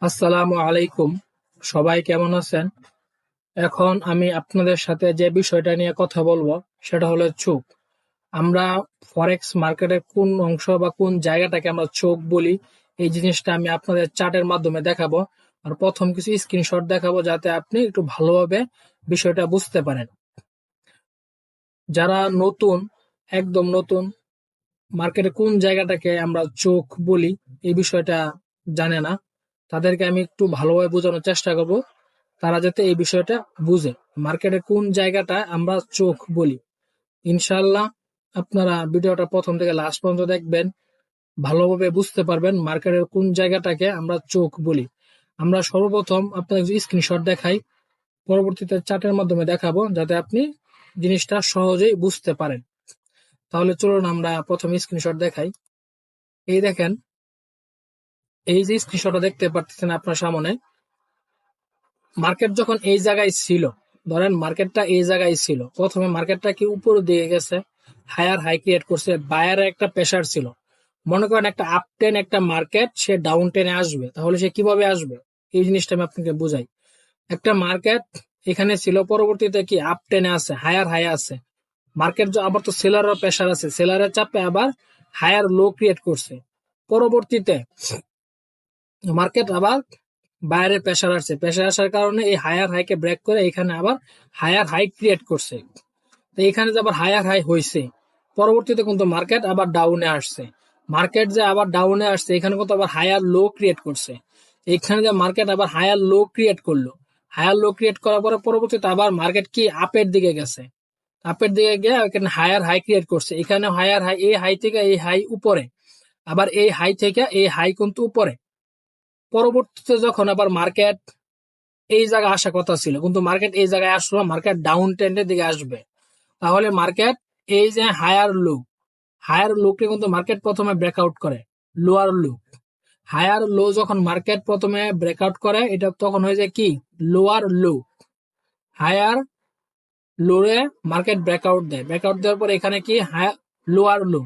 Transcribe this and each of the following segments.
আসসালামু আলাইকুম। সবাই কেমন আছেন? এখন আমি আপনাদের সাথে যে বিষয়টা নিয়ে কথা বলবো সেটা হলো চোখ। আমরা ফরেক্স মার্কেটের কোন অংশ বা কোন জায়গাটাকে আমরা চোখ বলি, এই জিনিসটা আমি আপনাদের চার্টের মাধ্যমে দেখাবো। আর প্রথম কিছু স্ক্রিনশট দেখাবো যাতে আপনি একটু ভালোভাবে বিষয়টা বুঝতে পারেন। যারা নতুন, একদম নতুন, মার্কেটে কোন জায়গাটাকে আমরা চোখ বলি এই বিষয়টা জানে না, তাদেরকে আমি একটু ভালোভাবে বোঝানোর চেষ্টা করব, তারা যাতে এই বিষয়টা বুঝে মার্কেটে কোন জায়গাটা আমরা চোখ বলি। ইনশাল্লাহ আপনারা ভিডিওটা প্রথম থেকে লাস্ট পর্যন্ত দেখবেন, ভালোভাবে বুঝতে পারবেন মার্কেটের কোন জায়গাটাকে আমরা চোখ বলি। আমরা সর্বপ্রথম আপনাদের স্ক্রিনশট দেখাই, পরবর্তীতে চার্টের মাধ্যমে দেখাবো যাতে আপনি জিনিসটা সহজেই বুঝতে পারেন। তাহলে চলুন আমরা প্রথম স্ক্রিনশট দেখাই। এই দেখেন, এই যে স্ক্রিনশটটা দেখতে পাচ্ছেন আপনার সামনে, মার্কেট যখন এই জায়গায় ছিল, ধরেন মার্কেটটা এই জায়গায় ছিল, প্রথমে মার্কেটটা কি উপর দিকে গেছে, হায়ার হাই ক্রিয়েট করছে, বায়ারের একটা প্রেসার ছিল। মনে করেন একটা আপ টেন একটা মার্কেট, সে ডাউন টেনে আসবে, তাহলে সে কিভাবে আসবে এই জিনিসটা আমি আপনাকে বুঝাই। একটা মার্কেট এখানে ছিল, পরবর্তীতে কি আপ টেনে আছে, হায়ার হাই আছে। মার্কেট আবার তো সেলারের প্রেসার আছে, সেলারের চাপে আবার হায়ার লো ক্রিয়েট করছে। পরবর্তীতে মার্কেট আবার বাইরের প্রেসার আসছে, প্রেসার আসার কারণে এই হায়ার হাইকে ব্রেক করে এখানে আবার হায়ার হাই ক্রিয়েট করছে। তো এখানে যে আবার হায়ার হাই হয়েছে, পরবর্তীতে কিন্তু মার্কেট আবার ডাউনে আসছে। মার্কেট যে আবার ডাউনে আসছে, এখানে কিন্তু আবার হায়ার লো ক্রিয়েট করছে। এখানে যে মার্কেট আবার হায়ার লো ক্রিয়েট করলো, হায়ার লো ক্রিয়েট করার পরে পরবর্তীতে আবার মার্কেট কি আপের দিকে গেছে, আপের দিকে গিয়ে এখানে হায়ার হাই ক্রিয়েট করছে। এখানে হায়ার হাই, এই হাই থেকে এই হাই উপরে, আবার এই হাই থেকে এই হাই কিন্তু উপরে। পরবর্তীতে যখন আবার মার্কেট এই জায়গায় আসার কথা ছিল, কিন্তু মার্কেট এই জায়গায় আসলো, মার্কেট ডাউন ট্রেন্ডের দিকে আসবে। তাহলে মার্কেট এই যে হায়ার লোকে কিন্তু মার্কেট প্রথমে ব্রেকআউট করে, লোয়ার লো। হায়ার লো যখন মার্কেট প্রথমে ব্রেকআউট করে, এটা তখন হয়ে যায় কি লোয়ার লো। হায়ার লোরে মার্কেট ব্রেকআউট দেয়, ব্রেকআউট দেওয়ার পর এখানে কি হায়ার লোয়ার লো।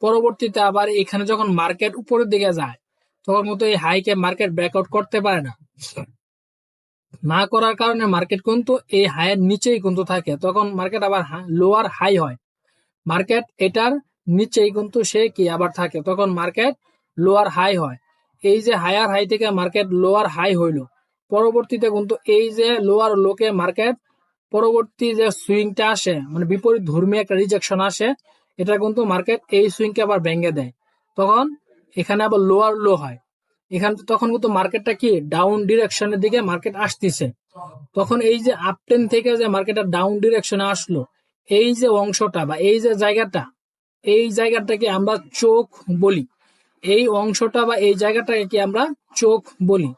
পরবর্তীতে আবার এখানে যখন মার্কেট উপরের দিকে যায়, তখন কিন্তু এই হাইকে মার্কেট ব্রেকআউট করতে পারে না, না করার কারণে মার্কেট কিন্তু এই হাইয়ের নিচেই কিন্তু থাকে। তখন মার্কেট আবার লোয়ার হাই হয়, মার্কেট এটার নিচেই কিন্তু সে কি আবার থাকে, তখন মার্কেট লোয়ার হাই হয়। এই যে হায়ার হাই থেকে মার্কেট লোয়ার হাই হইল, পরবর্তীতে কিন্তু এই যে লোয়ার লোকে মার্কেট পরবর্তী যে সুইংটা আসে, মানে বিপরীত ধর্মী একটা রিজেকশন আসে, এটা কিন্তু মার্কেট এই সুইংকে আবার ভেঙে দেয়। তখন এখানে আবার লোয়ার লো হয়। এখানে তখন কিন্তু মার্কেটটা কি ডাউন ডিরেকশনের দিকে মার্কেট আসতেছে। তখন এই যে আপ টেন থেকে যে মার্কেটটা ডাউন ডিরেকশনে আসলো, এই যে অংশটা বা এই যে জায়গাটা, এই জায়গাটাকে আমরা চোখ বলি। এই অংশটা বা এই জায়গাটাকে কি আমরা চোখ বলি।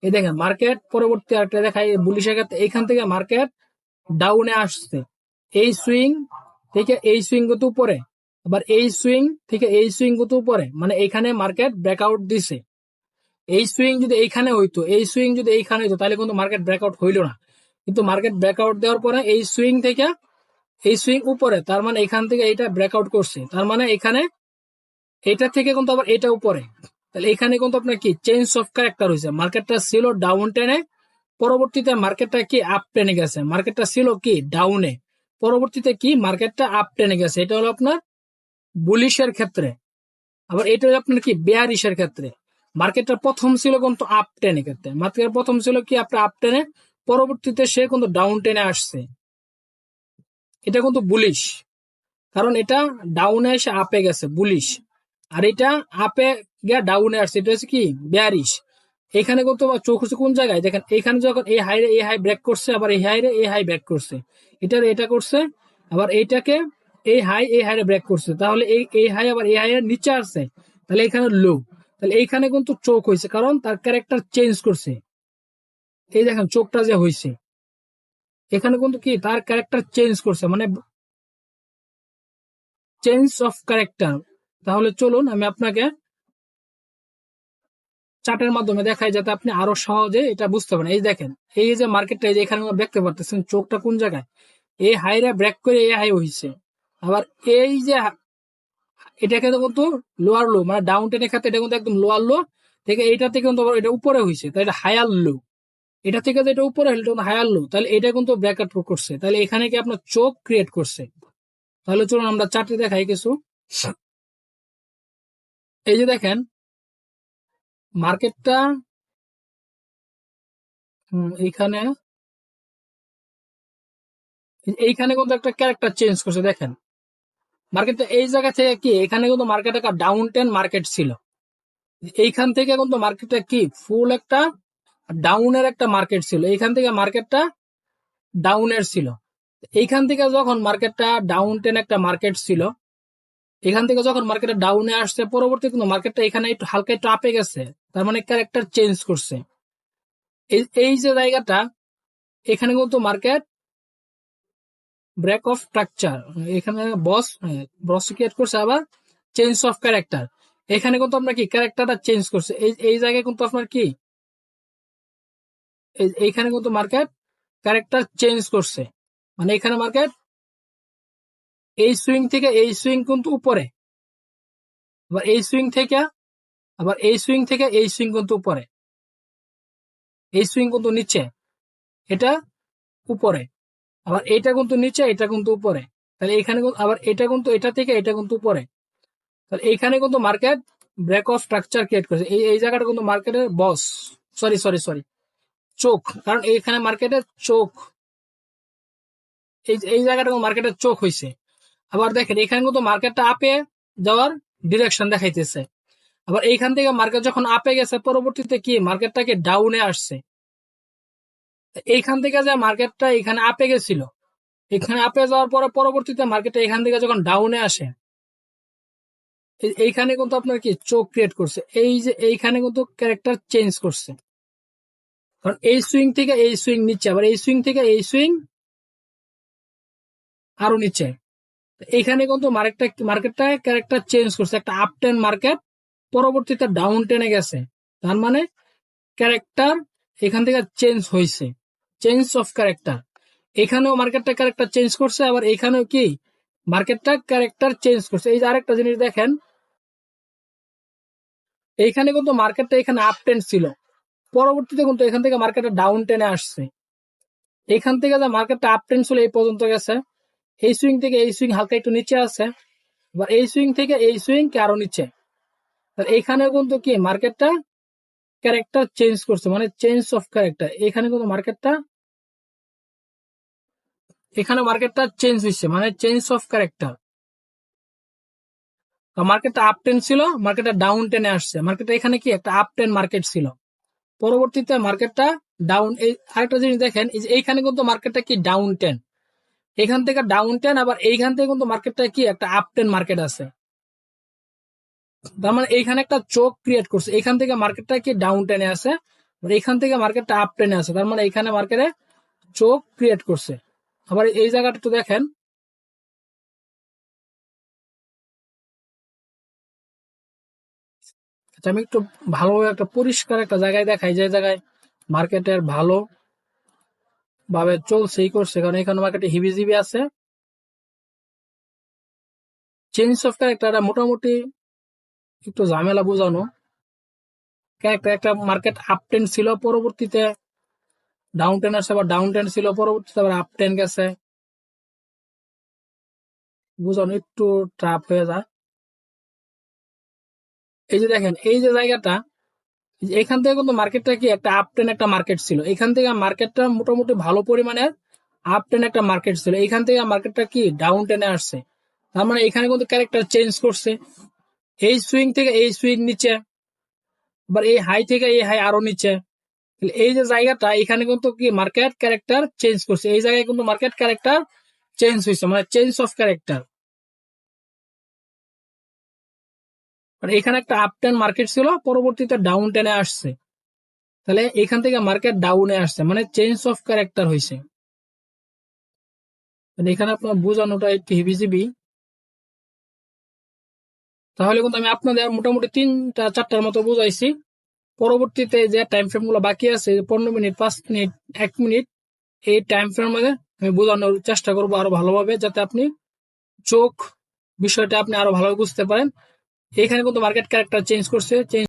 এই দেখেন মার্কেট পরবর্তী আরেকটা দেখাই, বুলিশের ক্ষেত্রে এখান থেকে মার্কেট ডাউনে আসছে, এই সুইং থেকে এই সুইং কত উপরে, আবার এই সুইং থেকে এই সুইং কত উপরে, মানে এখানে মার্কেট ব্রেকআউট দিছে। এই সুইং যদি এইখানে হইতো, এই সুইং যদি এইখানে হইতো, তাহলে কিন্তু মার্কেট ব্রেকআউট হইলো না। কিন্তু মার্কেট ব্রেকআউট দেওয়ার পরে এই সুইং থেকে এই সুইং উপরে, তার মানে এখান থেকে এইটা ব্রেকআউট করছে, তার মানে এখানে এটা থেকে কিন্তু আবার এটা উপরে। তাহলে এখানে কিন্তু আপনার কি চেঞ্জ অফ ক্যারেক্টার হয়েছে, মার্কেটটা ছিল ডাউন টেনে, পরবর্তীতে মার্কেটটা কি আপ টেনে গেছে। মার্কেটটা ছিল কি ডাউনে, পরবর্তীতে কি মার্কেটটা আপ টেনে গেছে। এটা হলো আপনার বুলিশের ক্ষেত্রে। আবার এটা হলো আপনার কি বেয়ারিশের ক্ষেত্রে। মার্কেটটা প্রথম ছিল কিন্তু আপ টেনে ক্ষেত্রে, মার্কেট প্রথম ছিল কি আপনার আপ টেনে, পরবর্তীতে সে কিন্তু ডাউন টেনে আসছে, এটা কিন্তু বুলিশ। কারণ এটা ডাউনে এসে আপে গেছে, বুলিশ। আর এটা আপে গিয়ে ডাউনে আসছে, এটা হচ্ছে কি বেয়ারিশ। এখানে কিন্তু চোখ হচ্ছে কোন জায়গায় দেখেন, এখানে যখন এই হাই রে এই হাই ব্রেক করছে, আবার এই হাই রে এই হাই ব্রেক করছে, এটার এটা করছে, আবার এইটাকে এই হাই রে ব্রেক করছে। তাহলে এই হাই আবার এই হাই এর নিচে আসছে, তাহলে এখানে লো। তাহলে এইখানে কিন্তু চোখ হয়েছে, কারণ তার ক্যারেক্টার চেঞ্জ করছে। এই দেখেন চোখটা যে হয়েছে, এখানে কিন্তু কি তার ক্যারেক্টার চেঞ্জ করছে, মানে চেঞ্জ অফ ক্যারেক্টার। তাহলে চলুন আমি আপনাকে চার্টের মাধ্যমে দেখাই, যাতে আপনি আরো সহজে এটা বুঝতে পারেন। এই দেখেন, এই যে মার্কেটটা, এই যে এখানে দেখতে পারতেছেন চোখটা কোন জায়গায়, এই হাইরা ব্রেক করে এই হাই হয়েছে। আবার এই যে এটাকে কিন্তু লোয়ার লো, মানে ডাউন টেনের ক্ষেত্রে এটা কিন্তু একদম লোয়ার লো থেকে এইটা থেকে কিন্তু আবার এটা উপরে হয়েছে, তাই এটা হায়ার লো। এটা থেকে যেটা উপরে হলো এটা হায়ার লো, তাহলে এটা কিন্তু ব্র্যাকেট করছে, তাহলে এখানে কি আপনার চোখ ক্রিয়েট করছে। তাহলে চলুন আমরা চারটি দেখাই কিছু। এই যে দেখেন মার্কেটটা এইখানে এইখানে কিন্তু একটা ক্যারেক্টার চেঞ্জ করছে। দেখেন মার্কেটটা এই জায়গা থেকে কি, এখানে কিন্তু মার্কেট একটা ডাউন টেন মার্কেট ছিল, এইখান থেকে কিন্তু মার্কেটটা কি ফুল একটা ডাউনের একটা মার্কেট ছিল, এইখান থেকে মার্কেটটা ডাউনের ছিল। এইখান থেকে যখন মার্কেটটা ডাউন টেন একটা মার্কেট ছিল, এখান থেকে যখন মার্কেটটা ডাউনে আসছে, পরবর্তী কিন্তু মার্কেটটা এখানে একটু হালকা একটু আপে গেছে, তার মানে ক্যারেক্টার চেঞ্জ করছে। এই যে জায়গাটা, এখানে কিন্তু মার্কেট ব্রেক অফ স্ট্রাকচার, এখানে বস ক্রিয়েট করছে, আবার চেঞ্জ অফ ক্যারেক্টার, এখানে কিন্তু আপনার কি ক্যারেক্টারটা চেঞ্জ করছে। এই জায়গায় কিন্তু আপনার কি এইখানে কিন্তু মার্কেট ক্যারেক্টার চেঞ্জ করছে, মানে এখানে মার্কেট এই সুইং থেকে এই সুইং কিন্তু উপরে, আবার এই সুইং থেকে আবার এই সুইং থেকে এই সুইং কিন্তু উপরে, এই সুইং কিন্তু নিচে, এটা উপরে, আবার এটা কিন্তু নিচে, এটা কিন্তু উপরে, তাহলে এখানে আবার এটা কিন্তু এটা থেকে এটা কিন্তু উপরে, তাহলে এইখানে কিন্তু market break of structure create করেছে। এই জায়গাটা কিন্তু মার্কেটের বস, সরি চোখ, কারণ এইখানে মার্কেটের চোখ, এই জায়গাটা মার্কেটের চোখ হয়েছে। আবার দেখেন এখানে কিন্তু মার্কেটটা আপে যাওয়ার ডিরেকশন দেখাইতেছে, আবার এইখান থেকে মার্কেট যখন আপে গেছে, পরবর্তীতে কি মার্কেটটাকে ডাউনে আসছে। এইখান থেকে যে মার্কেটটা এখানে আপে গেছিল, এখানে আপে যাওয়ার পরে পরবর্তীতে মার্কেটটা এখান থেকে যখন ডাউনে আসে, এইখানে কিন্তু আপনার কি চোখ ক্রিয়েট করছে। এই যে এইখানে কিন্তু ক্যারেক্টার চেঞ্জ করছে, কারণ এই সুইং থেকে এই সুইং নিচে, আবার এই সুইং থেকে এই সুইং আরো নিচে, এইখানে কিন্তু মার্কেটটা ক্যারেক্টার চেঞ্জ করছে, একটা আপ টেন মার্কেট পরবর্তীতে ডাউন টেনে গেছে, তার মানে ক্যারেক্টার এখান থেকে চেঞ্জ হয়েছে, চেঞ্জ অফ ক্যারেক্টার। এখানেও মার্কেটটা ক্যারেক্টার চেঞ্জ করছে, আবার এখানেও কি মার্কেটটা ক্যারেক্টার চেঞ্জ করছে। এই যে আরেকটা জিনিস দেখেন, এইখানে কিন্তু মার্কেটটা এখানে আপ টেন ছিল, পরবর্তীতে কিন্তু এখান থেকে মার্কেটটা ডাউন টেনে আসছে। এখান থেকে যে মার্কেটটা আপ টেন ছিল এই পর্যন্ত গেছে, এই সুইং থেকে এই সুইং হালকা একটু নিচে আছে, এবার এই সুইং থেকে এই সুইং কে আরো নিচে, এইখানে কিন্তু কি মার্কেটটা ক্যারেক্টার চেঞ্জ করছে, মানে চেঞ্জ অফ ক্যারেক্টার। এখানে কিন্তু মার্কেটটা চেঞ্জ হয়েছে, মানে চেঞ্জ অফ ক্যারেক্টার। মার্কেটটা আপ টেন ছিল, মার্কেটটা ডাউন টেনে আসছে, মার্কেটটা এখানে কি একটা আপ টেন মার্কেট ছিল, পরবর্তীতে মার্কেটটা ডাউন। এই আরেকটা জিনিস দেখেন, এই যে এইখানে কিন্তু মার্কেটটা কি ডাউন টেন, এখান থেকে ডাউন টেন, আবার এইখান থেকে কিন্তু মার্কেটটা কি একটা আপ টেন মার্কেট আছে, তার মানে এইখানে একটা চোখ ক্রিয়েট করছে। এখান থেকে মার্কেটটা কি ডাউন টেনে আছে, এখান থেকে মার্কেটটা আপ টেনে আছে, তার মানে এইখানে মার্কেটে চোখ ক্রিয়েট করছে। আবার এই জায়গাটা একটু দেখেন, আচ্ছা আমি একটু ভালোভাবে একটা পরিষ্কার একটা জায়গায় দেখাই, যে জায়গায় মার্কেটের ভালো ভাবে চলছে করছে, কারণ এখানে মার্কেটে হিবিজিবি আছে। চেঞ্জ অফ ক্যারেক্টার মোটামুটি একটু ঝামেলা বোঝানো। একটা মার্কেট আপ টেন ছিল, পরবর্তীতে ডাউন টেন আসছে, আবার ডাউন টেন ছিল, পরবর্তীতে আবার আপ টেন গেছে, বোঝানো একটু টাফ হয়ে যায়। এই যে দেখেন এই যে জায়গাটা, এখান থেকে কিন্তু মার্কেটটা কি একটা আপ টেন একটা মার্কেট ছিল, এখান থেকে মার্কেটটা মোটামুটি ভালো পরিমাণে আপ টেন একটা মার্কেট ছিল, এখান থেকে মার্কেটটা কি ডাউন টেনে আসছে, তার মানে এখানে কিন্তু ক্যারেক্টার চেঞ্জ করছে। এই সুইং থেকে এই সুইং নিচে, আবার এই হাই থেকে এই হাই আরো নিচে, এই যে জায়গাটা এখানে কিন্তু কি মার্কেট ক্যারেক্টার চেঞ্জ করছে, এই জায়গায় কিন্তু মার্কেট ক্যারেক্টার চেঞ্জ হয়েছে, মানে চেঞ্জ অফ ক্যারেক্টার। মানে এখানে একটা আপ টেন মার্কেট ছিল, পরবর্তীতে ডাউন টেনে আসছে, তাহলে এখান থেকে মার্কেট ডাউনে আসছে, মানে চেঞ্জ অফ ক্যারেক্টার হয়েছে। মানে এখানে আপনার বোঝানোটা একটু হিবিজিবি। তাহলে কিন্তু আমি আপনাদের মোটামুটি 3-4টার মতো বুঝাইছি। পরবর্তীতে যে টাইম ফ্রেম গুলো বাকি আছে, 15 মিনিট, 5 মিনিট, 1 মিনিট, এই টাইম ফ্রেমের মধ্যে আমি বোঝানোর চেষ্টা করবো আরো ভালোভাবে, যাতে আপনি চোখ বিষয়টা আপনি আরো ভালোভাবে বুঝতে পারেন। এখানে কিন্তু মার্কেট ক্যারেক্টার চেঞ্জ করছে, চেঞ্জ